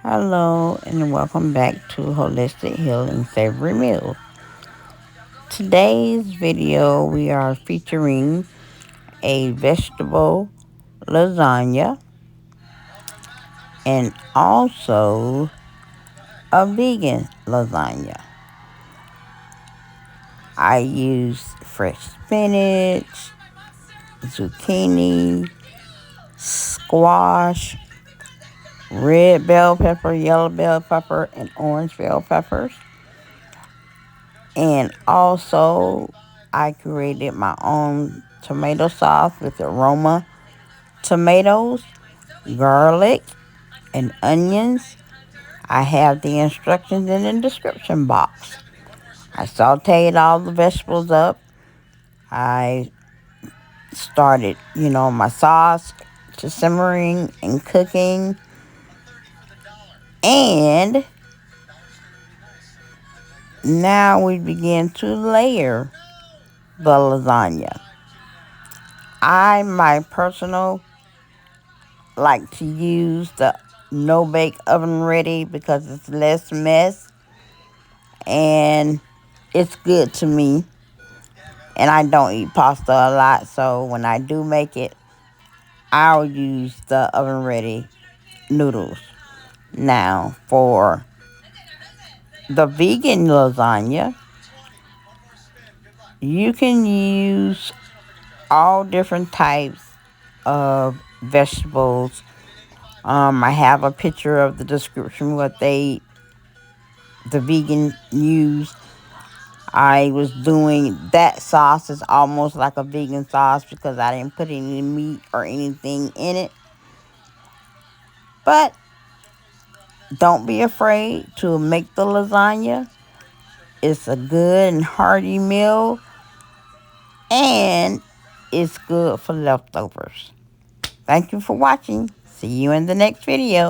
Hello and welcome back to Holistic Healing Savory Meals. Today's video we are featuring a vegetable lasagna and also a vegan lasagna. I use fresh spinach, zucchini, squash, red bell pepper, yellow bell pepper, and orange bell peppers. And also, I created my own tomato sauce with aroma tomatoes, garlic, and onions. I have the instructions in the description box. I sauteed all the vegetables up. I started, my sauce to simmering and cooking. And now we begin to layer the lasagna. My personal like to use the no bake oven ready because it's less mess and it's good to me, and I don't eat pasta a lot, so when I do make it I'll use the oven ready noodles. Now for the vegan lasagna, you can use all different types of vegetables. I have a picture of the description what the vegan use. I was doing that sauce is almost like a vegan sauce because I didn't put any meat or anything in it. But don't be afraid to make the lasagna. It's a good and hearty meal, and it's good for leftovers. Thank you for watching. See you in the next video.